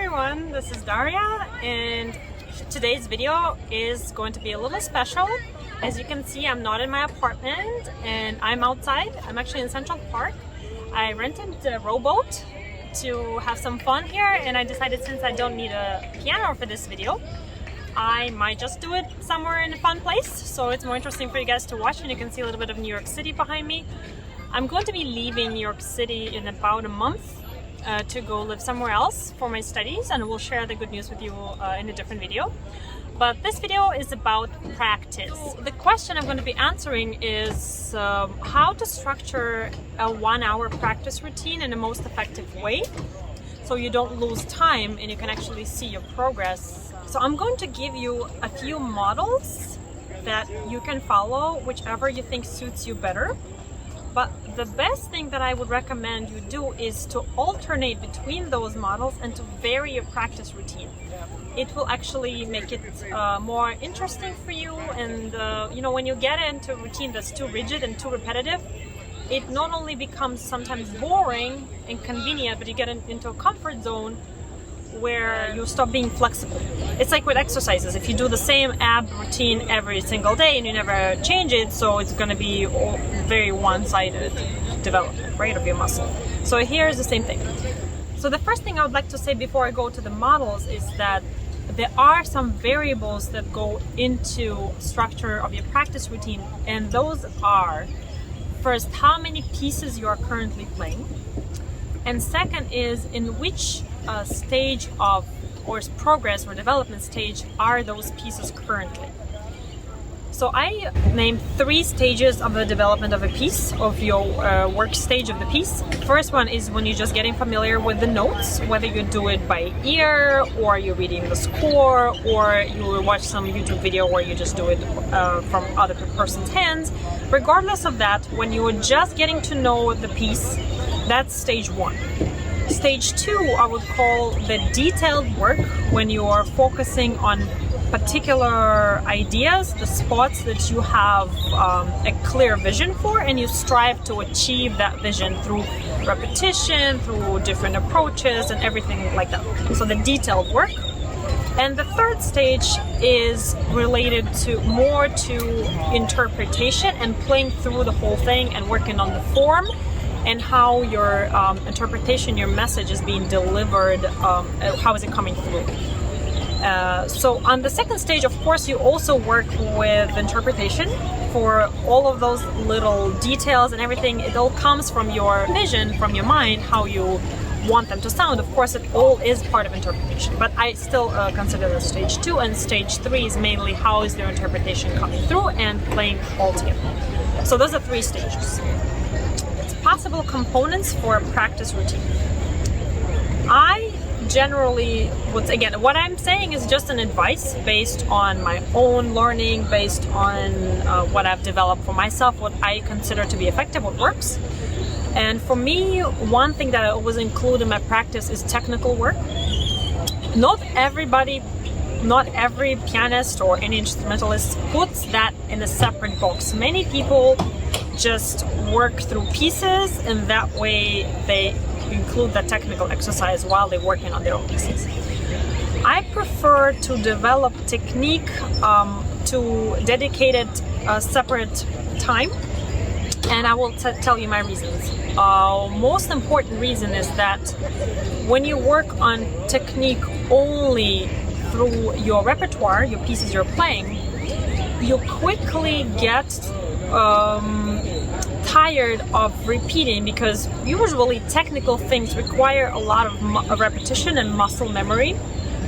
everyone, this is Daria, and today's video is going to be a little special. As you can see, I'm not in my apartment and I'm outside. I'm actually in Central Park. I rented a rowboat to have some fun here, and I decided since I don't need a piano for this video, I might just do it somewhere in a fun place, so it's more interesting for you guys to watch, and you can see a little bit of New York City behind me. I'm going to be leaving New York City in about a month to go live somewhere else for my studies, and we'll share the good news with you in a different video. But this video is about practice. The question I'm going to be answering is how to structure a 1-hour practice routine in the most effective way so you don't lose time and you can actually see your progress. So I'm going to give you a few models that you can follow, whichever you think suits you better. But the best thing that I would recommend you do is to alternate between those models and to vary your practice routine. It will actually make it more interesting for you, and you know, when you get into a routine that's too rigid and too repetitive, it not only becomes sometimes boring and convenient, but you get into a comfort zone where you stop being flexible. It's like with exercises. If you do the same ab routine every single day and you never change it, so it's going to be very one-sided development, right, of your muscle. So here's the same thing. So the first thing I would like to say before I go to the models is that there are some variables that go into structure of your practice routine, and those are, first, how many pieces you are currently playing, and second is in which stage of or progress or development stage are those pieces currently. So I named 3 stages of the development of a piece, of your work stage of the piece. First one is when you're just getting familiar with the notes, whether you do it by ear or you're reading the score or you watch some YouTube video where you just do it from other person's hands. Regardless of that, when you are just getting to know the piece, that's stage 1. Stage 2 I would call the detailed work, when you are focusing on particular ideas, the spots that you have a clear vision for, and you strive to achieve that vision through repetition, through different approaches and everything like that. So the detailed work. And the third stage is related to more to interpretation and playing through the whole thing and working on the form and how your interpretation, your message is being delivered, how is it coming through. So on the second stage, of course, you also work with interpretation for all of those little details and everything. It all comes from your vision, from your mind, how you want them to sound. Of course, it all is part of interpretation, but I still consider that stage 2, and stage 3 is mainly how is their interpretation coming through and playing all together. So those are 3 stages. Possible components for a practice routine. I generally would, again, what I'm saying is just an advice based on my own learning, based on what I've developed for myself, what I consider to be effective, what works. And for me, one thing that I always include in my practice is technical work. Not every pianist or any instrumentalist puts that in a separate box. Many people just work through pieces, and that way they include the technical exercise while they're working on their own pieces. I prefer to develop technique to dedicated separate time, and I will tell you my reasons. Most important reason is that when you work on technique only through your repertoire, your pieces you're playing, you quickly get tired of repeating, because usually technical things require a lot of repetition and muscle memory.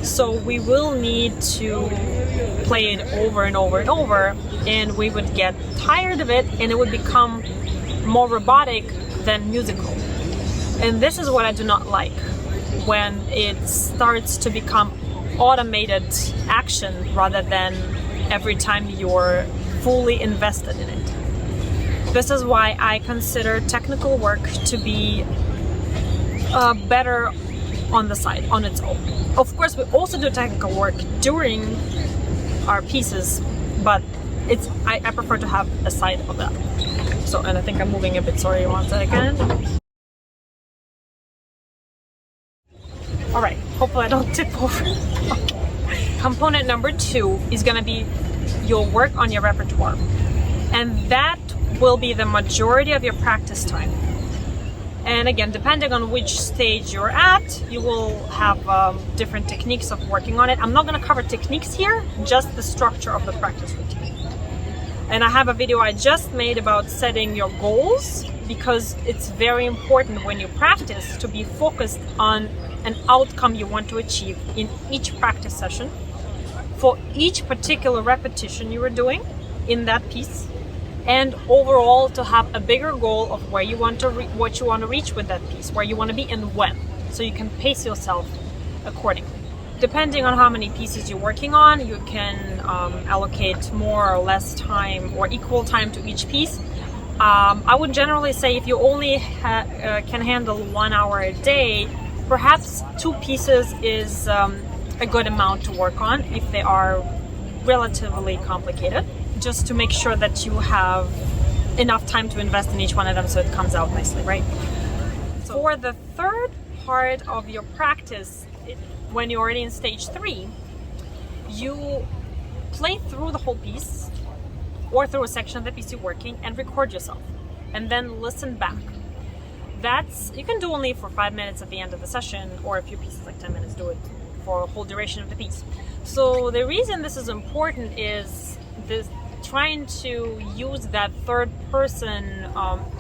So we will need to play it over and over and over, and we would get tired of it, and it would become more robotic than musical. And this is what I do not like, when it starts to become automated action rather than every time you're fully invested in it. This is why I consider technical work to be better on the side, on its own. Of course, we also do technical work during our pieces, but I prefer to have a side of that. So, and I think I'm moving a bit, sorry, 1 second. All right, Hopefully I don't tip over. Component number 2 is gonna be your work on your repertoire. And that will be the majority of your practice time. And again, depending on which stage you're at, you will have different techniques of working on it. I'm not going to cover techniques here, just the structure of the practice routine. And I have a video I just made about setting your goals, because it's very important when you practice to be focused on an outcome you want to achieve in each practice session for each particular repetition you are doing in that piece, and overall to have a bigger goal of where you want to what you want to reach with that piece, where you want to be and when, so you can pace yourself accordingly. Depending on how many pieces you're working on, you can allocate more or less time or equal time to each piece. I would generally say if you only can handle 1 hour a day, perhaps 2 pieces is a good amount to work on if they are relatively complicated, just to make sure that you have enough time to invest in each one of them so it comes out nicely, right? So for the third part of your practice, when you're already in stage 3, you play through the whole piece or through a section of the piece you're working and record yourself and then listen back. That's, you can do only for 5 minutes at the end of the session, or if your piece is like 10 minutes, do it for a whole duration of the piece. So the reason this is important is this, trying to use that third person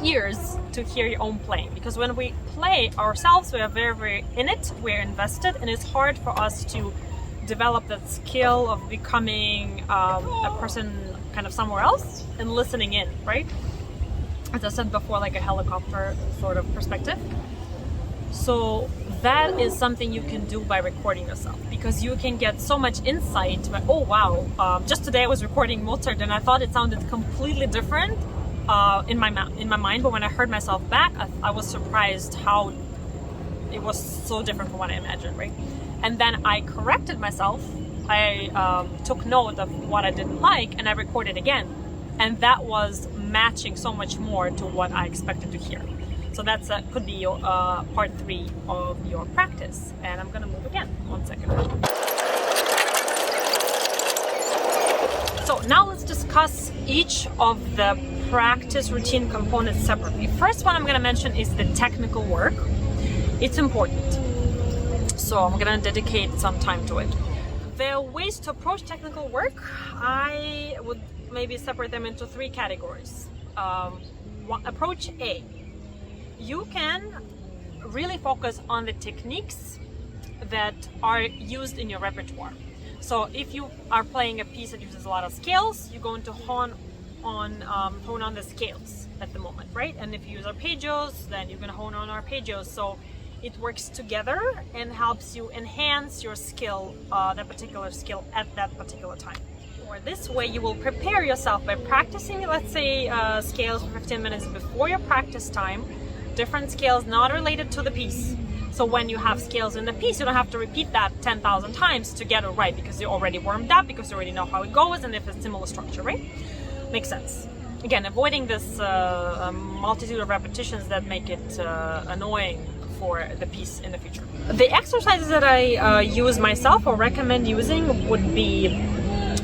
ears to hear your own playing, because when we play ourselves, we are very in it, we're invested, and it's hard for us to develop that skill of becoming a person kind of somewhere else and listening in, right? As I said before, like a helicopter sort of perspective. So that is something you can do by recording yourself, because you can get so much insight. But, oh wow, just today I was recording Mozart and I thought it sounded completely different in my mind, but when I heard myself back, I was surprised how it was so different from what I imagined, right? And then I corrected myself. I took note of what I didn't like and I recorded again, and that was matching so much more to what I expected to hear. So that's could be your part 3 of your practice. And I'm gonna move again. 1 second. So now let's discuss each of the practice routine components separately. First one I'm gonna mention is the technical work. It's important, so I'm gonna dedicate some time to it. The ways to approach technical work, I would maybe separate them into 3 categories. Approach A. You can really focus on the techniques that are used in your repertoire. So if you are playing a piece that uses a lot of scales, you're going to hone on the scales at the moment, right? And if you use arpeggios, then you're going to hone on arpeggios. So it works together and helps you enhance your skill, that particular skill at that particular time. Or this way you will prepare yourself by practicing, let's say, scales for 15 minutes before your practice time. Different scales not related to the piece. So when you have scales in the piece, you don't have to repeat that 10,000 times to get it right, because you're already warmed up, because you already know how it goes and if it's similar structure, right? Makes sense. Again, avoiding this multitude of repetitions that make it annoying for the piece in the future. The exercises that I use myself or recommend using would be,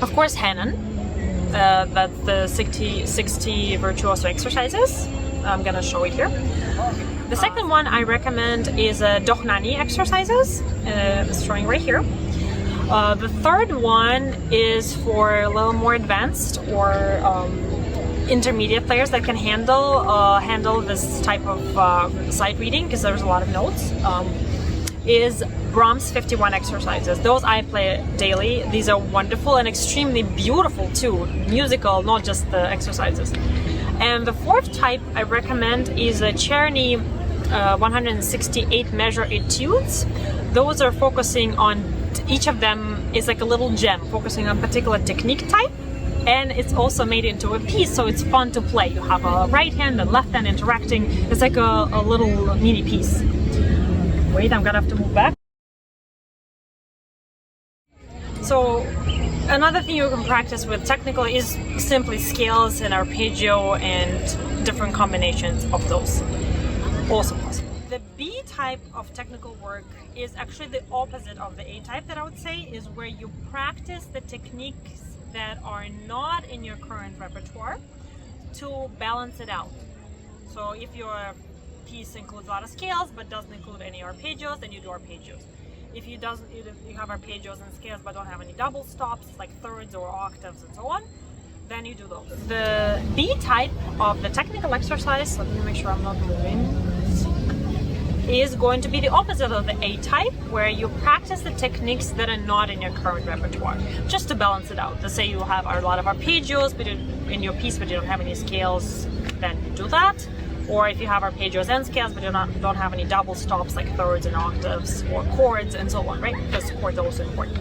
of course, Hanon. That's the 60 Virtuoso exercises. I'm gonna show it here. The second one I recommend is Dohnanyi exercises. It's showing right here. The third one is for a little more advanced or intermediate players that can handle this type of sight reading, because there's a lot of notes. Is Brahms 51 exercises. Those I play daily. These are wonderful and extremely beautiful too. Musical, not just the exercises. And the fourth type I recommend is a Czerny 168 measure etudes. Those are focusing on, each of them is like a little gem, focusing on particular technique type, and it's also made into a piece, so it's fun to play. You have a right hand and left hand interacting. It's like a little mini piece. Wait, I'm gonna have to move back. So another thing you can practice with technical is simply scales and arpeggio and different combinations of those. Also possible. The B type of technical work is actually the opposite of the A type, that I would say, is where you practice the techniques that are not in your current repertoire to balance it out. So if your piece includes a lot of scales but doesn't include any arpeggios, then you do arpeggios. If you have arpeggios and scales but don't have any double stops like thirds or octaves and so on, then you do those. The B type of the technical exercise, let me make sure I'm not moving, is going to be the opposite of the A type, where you practice the techniques that are not in your current repertoire, just to balance it out. Let's say you have a lot of arpeggios in your piece, but you don't have any scales, then you do that. Or if you have arpeggios and scales, but you don't have any double stops like thirds and octaves or chords and so on, right? Because chords are also important.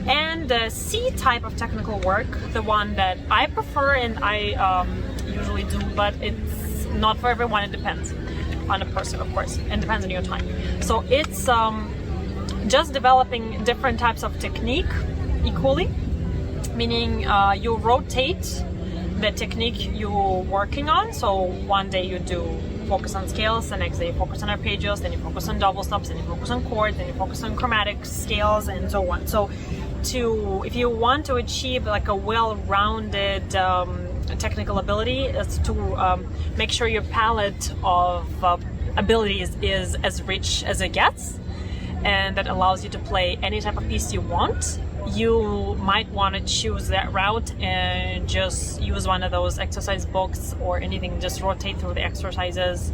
And the C type of technical work, the one that I prefer and I usually do, but it's not for everyone, it depends on a person, of course, and depends on your time. So it's just developing different types of technique equally, meaning you rotate the technique you're working on. So one day you do focus on scales, the next day you focus on arpeggios, then you focus on double stops, then you focus on chords, then you focus on chromatic scales and so on. So if you want to achieve like a well-rounded technical ability, is to make sure your palette of abilities is as rich as it gets, and that allows you to play any type of piece you want. You might want to choose that route and just use one of those exercise books or anything, just rotate through the exercises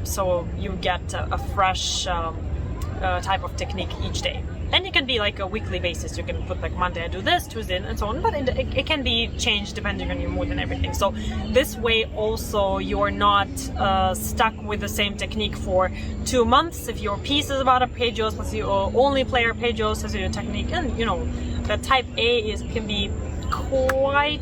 so you get a fresh type of technique each day. And it can be like a weekly basis. You can put like Monday I do this, Tuesday and so on, but it can be changed depending on your mood and everything. So this way also you're not stuck with the same technique for 2 months. If your piece is about arpeggios, let's say you only play arpeggios as your technique, and you know the type A can be quite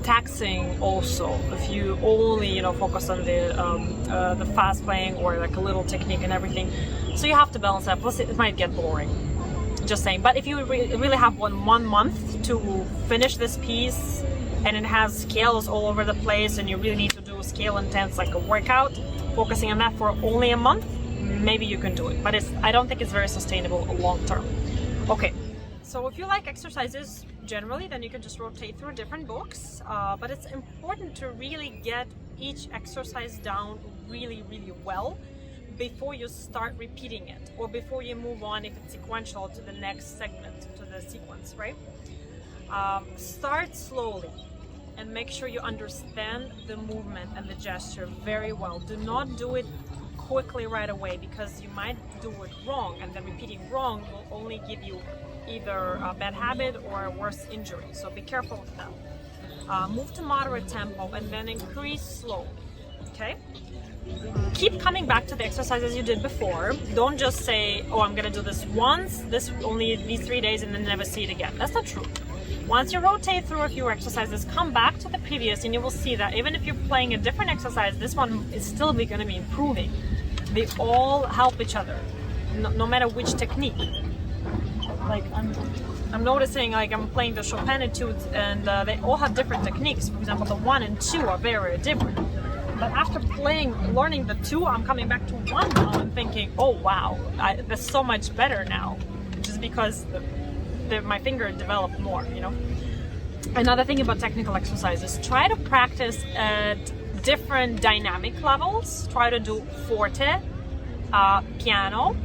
taxing also if you only focus on the fast playing or like a little technique and everything. So you have to balance that. Plus it might get boring, just saying. But if you really have one month to finish this piece and it has scales all over the place and you really need to do scale intense like a workout, focusing on that for only a month, maybe you can do it, but I don't think it's very sustainable long term. Okay, so if you like exercises generally, then you can just rotate through different books, but it's important to really get each exercise down really well before you start repeating it, or before you move on, if it's sequential, to the next segment, to the sequence, right? Start slowly and make sure you understand the movement and the gesture very well. Do not do it quickly right away, because you might do it wrong, and then repeating wrong will only give you either a bad habit or a worse injury. So be careful with that. Move to moderate tempo and then increase slow. Okay? Keep coming back to the exercises you did before. Don't just say, oh, I'm gonna do this once, only these 3 days, and then never see it again. That's not true. Once you rotate through a few exercises, come back to the previous, and you will see that even if you're playing a different exercise, this one is still going to be improving. They all help each other, no matter which technique. Like I'm noticing, like I'm playing the Chopin etudes, and they all have different techniques. For example, the 1 and 2 are very different. But after learning the 2, I'm coming back to 1 now and thinking, oh wow, that's so much better now, just because my finger developed more, Another thing about technical exercises, try to practice at different dynamic levels. Try to do forte, piano,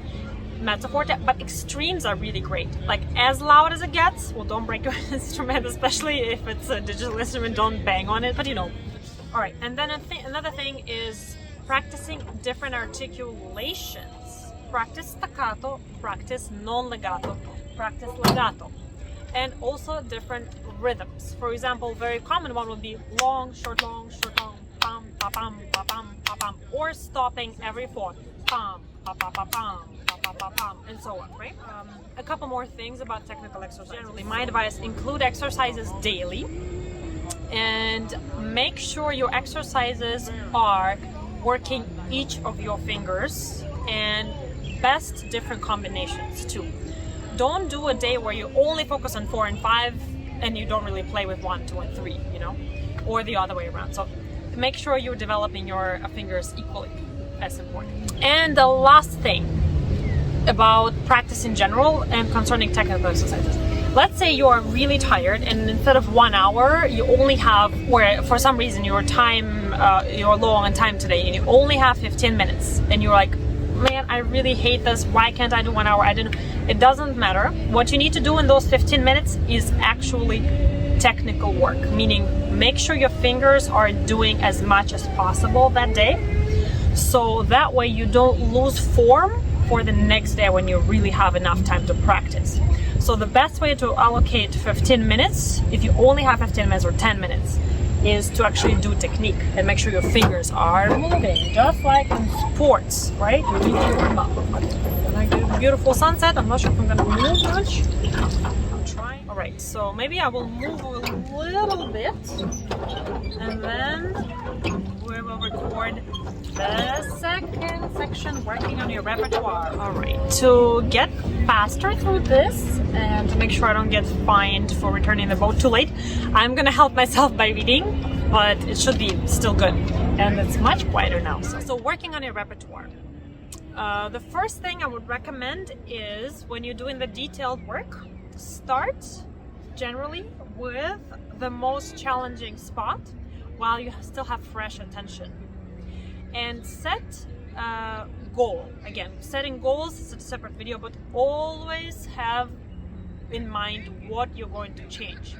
mezzo forte, but extremes are really great. Like as loud as it gets. Well, don't break your instrument, especially if it's a digital instrument, don't bang on it, but All right, and then another thing is practicing different articulations. Practice staccato, practice non-legato, practice legato, and also different rhythms. For example, very common one would be long, short, pam, pa pam, pa pam, pa pam, or stopping every 4, pam, pa pa pa pam, pa pa pa pam, and so on, right? A couple more things about technical exercises. Generally, my advice: include exercises daily, and make sure your exercises are working each of your fingers and best different combinations too. Don't do a day where you only focus on 4 and 5 and you don't really play with 1, 2, and 3, or the other way around. So make sure you're developing your fingers equally as important. And the last thing about practice in general and concerning technical exercises. Let's say you are really tired and instead of 1 hour, you only have, or for some reason you're low on time today and you only have 15 minutes and you're like, man, I really hate this. Why can't I do 1 hour? It doesn't matter. What you need to do in those 15 minutes is actually technical work, meaning make sure your fingers are doing as much as possible that day. So that way you don't lose form for the next day when you really have enough time to practice. So the best way to allocate 15 minutes, if you only have 15 minutes or 10 minutes, is to actually do technique and make sure your fingers are moving, just like in sports, right? You need to warm up. Like a beautiful sunset. I'm not sure if I'm gonna move much. I'm trying. All right, so maybe I will move a little bit, and then we will record the second section, working on your repertoire. All right, to get faster through this and to make sure I don't get fined for returning the boat too late, I'm gonna help myself by reading, but it should be still good. And it's much quieter now. So working on your repertoire. The first thing I would recommend is when you're doing the detailed work, start generally with the most challenging spot while you still have fresh attention. And set a goal. Again, setting goals is a separate video, but always have in mind what you're going to change.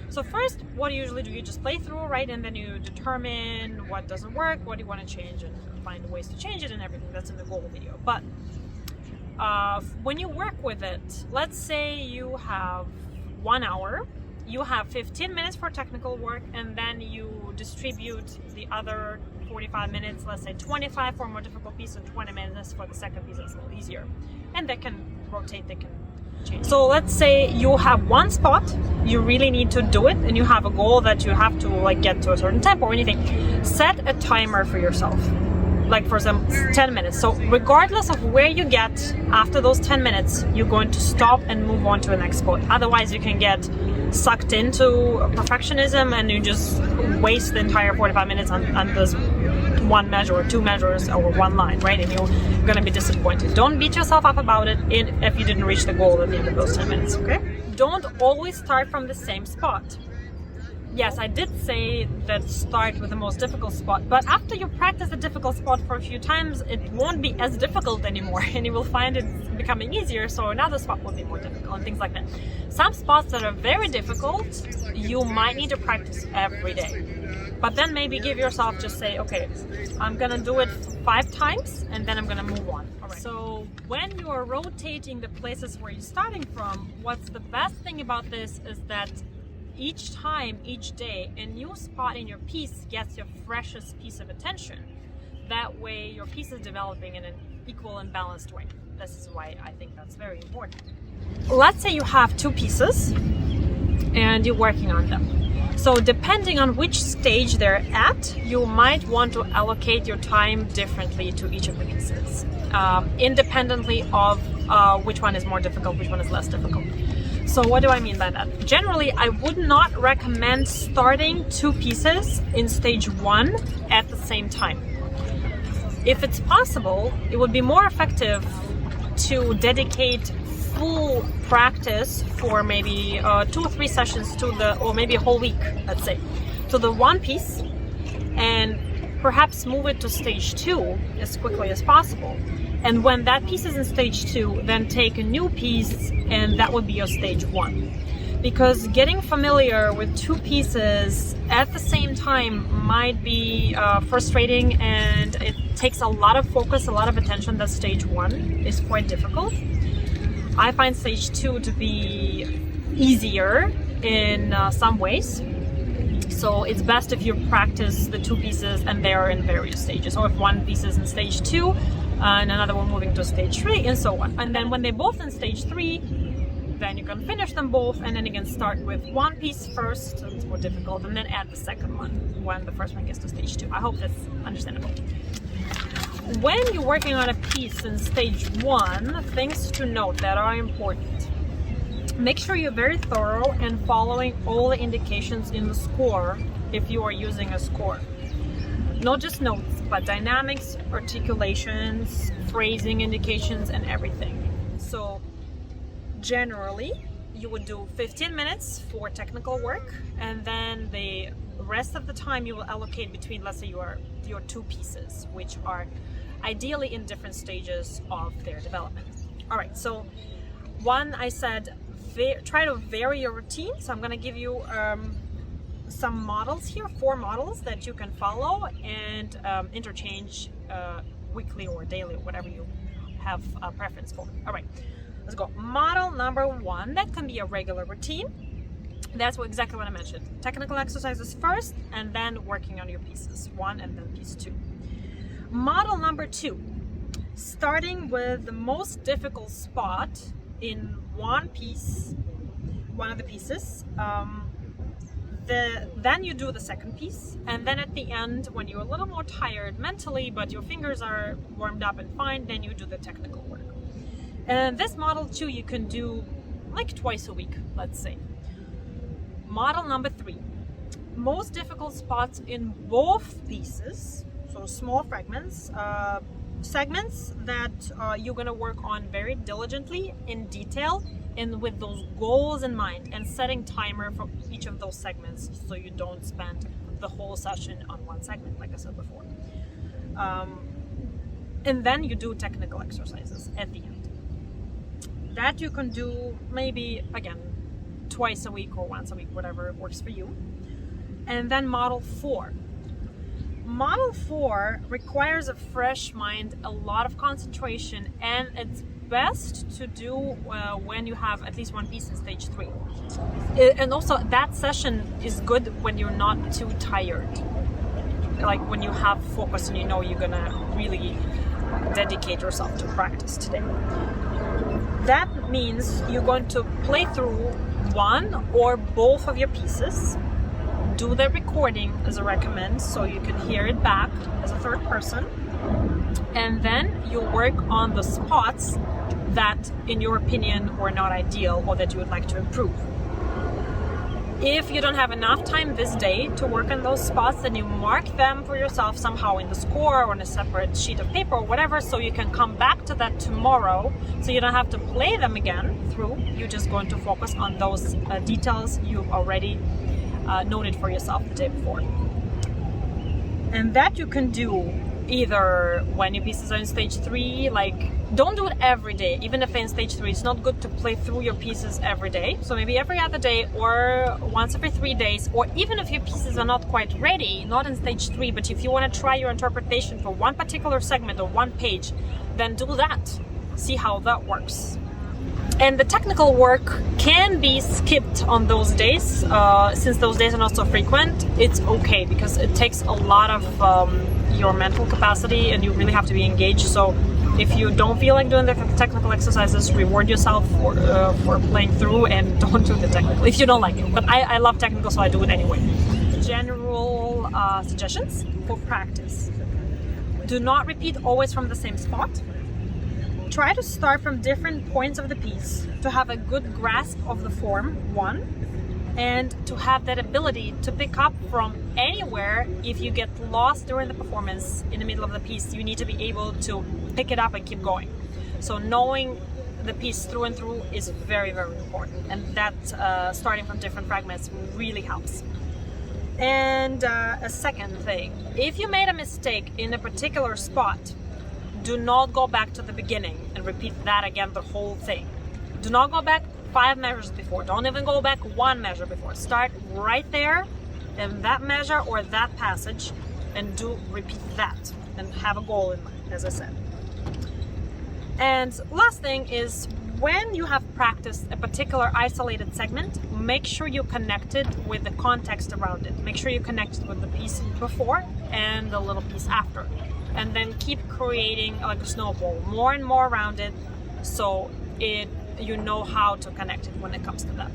So first, what do you usually do? You just play through, right? And then you determine what doesn't work, what you want to change, and find ways to change it and everything. That's in the goal video. But when you work with it, let's say you have 1 hour, you have 15 minutes for technical work, and then you distribute the other 45 minutes, let's say 25 for a more difficult piece and 20 minutes for the second piece that's a little easier. And they can rotate, they can change. So let's say you have one spot, you really need to do it, and you have a goal that you have to like get to a certain tempo or anything. Set a timer for yourself, like for some 10 minutes. So regardless of where you get after those 10 minutes, you're going to stop and move on to the next spot. Otherwise you can get sucked into perfectionism and you just waste the entire 45 minutes on this one measure or two measures or one line, right? And you're gonna be disappointed. Don't beat yourself up about it if you didn't reach the goal at the end of those 10 minutes, okay? Don't always start from the same spot. Yes, I did say that start with the most difficult spot, but after you practice the difficult spot for a few times, it won't be as difficult anymore and you will find it becoming easier, so another spot will be more difficult and things like that. Some spots that are very difficult, you might need to practice every day. But then maybe give yourself, just say, okay, I'm gonna do it 5 times and then I'm gonna move on. All right. So when you are rotating the places where you're starting from, what's the best thing about this is that each time, each day, a new spot in your piece gets your freshest piece of attention. That way your piece is developing in an equal and balanced way. This is why I think that's very important. Let's say you have 2 pieces and you're working on them. So depending on which stage they're at, you might want to allocate your time differently to each of the pieces, independently of which one is more difficult, which one is less difficult. So what do I mean by that? Generally, I would not recommend starting 2 pieces in stage 1 at the same time. If it's possible, it would be more effective to dedicate full practice for maybe 2 or 3 sessions to or maybe a whole week, let's say, to the one piece, and perhaps move it to stage 2 as quickly as possible. And when that piece is in stage 2, then take a new piece and that would be your stage 1. Because getting familiar with 2 pieces at the same time might be frustrating, and it takes a lot of focus, a lot of attention. That stage 1 is quite difficult. I find stage 2 to be easier in some ways. So it's best if you practice the 2 pieces and they are in various stages. Or if one piece is in stage 2 and another one moving to stage 3 and so on. And then when they're both in stage 3, then you can finish them both, and then you can start with one piece first, so it's more difficult, and then add the second one when the first one gets to stage 2. I hope that's understandable. When you're working on a piece in stage 1, things to note that are important. Make sure you're very thorough and following all the indications in the score if you are using a score. not just notes, but dynamics, articulations, phrasing indications, and everything. So generally, you would do 15 minutes for technical work, and then the rest of the time you will allocate between, let's say, your two pieces, which are ideally in different stages of their development. All right, so one, I said, try to vary your routine. So I'm going to give you some models here, 4 models that you can follow and interchange weekly or daily, or whatever you have a preference for. All right, let's go. Model number 1, that can be a regular routine. That's exactly what I mentioned. Technical exercises first, and then working on your pieces 1 and then piece 2. Model number 2, starting with the most difficult spot in one piece, one of the pieces. Then you do the second piece, and then at the end, when you're a little more tired mentally, but your fingers are warmed up and fine, then you do the technical work. And this model 2 you can do like twice a week, let's say. Model number 3, most difficult spots in both pieces, so small fragments, segments that you're going to work on very diligently in detail and with those goals in mind, and setting timer for each of those segments so you don't spend the whole session on one segment, like I said before. And then you do technical exercises at the end. That you can do maybe, again, twice a week or once a week, whatever works for you. And then model 4. Model 4 requires a fresh mind, a lot of concentration, and it's best to do when you have at least one piece in stage 3. And also that session is good when you're not too tired, like when you have focus and you know you're gonna really dedicate yourself to practice today. That means you're going to play through one or both of your pieces, do the recording as I recommend so you can hear it back as a third person, and then you work on the spots that in your opinion were not ideal or that you would like to improve. If you don't have enough time this day to work on those spots, then you mark them for yourself somehow in the score or on a separate sheet of paper or whatever, so you can come back to that tomorrow, so you don't have to play them again through. You're just going to focus on those details you've already noted for yourself the day before. And that you can do either when your pieces are in stage 3, like don't do it every day, even if they're in stage 3. It's not good to play through your pieces every day, so maybe every other day or once every 3 days, or even if your pieces are not quite ready, not in stage 3, but if you want to try your interpretation for one particular segment or one page, then do that, see how that works. And the technical work can be skipped on those days, since those days are not so frequent. It's okay, because it takes a lot of your mental capacity and you really have to be engaged. So if you don't feel like doing the technical exercises, reward yourself for playing through and don't do the technical if you don't like it. But I love technical, so I do it anyway. General suggestions for practice. Do not repeat always from the same spot. Try to start from different points of the piece to have a good grasp of the form, 1, and to have that ability to pick up from anywhere. If you get lost during the performance in the middle of the piece, you need to be able to pick it up and keep going. So knowing the piece through and through is very, very important, and that starting from different fragments really helps. And a second thing, if you made a mistake in a particular spot, do not go back to the beginning and repeat that again, the whole thing. Do not go back 5 measures before. Don't even go back 1 measure before. Start right there in that measure or that passage and repeat that and have a goal in mind, as I said. And last thing is, when you have practiced a particular isolated segment, make sure you connect it with the context around it. Make sure you connect it with the piece before and the little piece after. And then keep creating like a snowball, more and more around it, so you know how to connect it when it comes to that.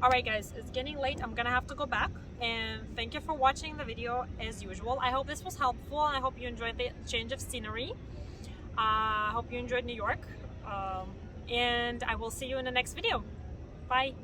Alright guys, it's getting late. I'm gonna have to go back, and thank you for watching the video as usual. I hope this was helpful, and I hope you enjoyed the change of scenery. I hope you enjoyed New York, and I will see you in the next video. Bye!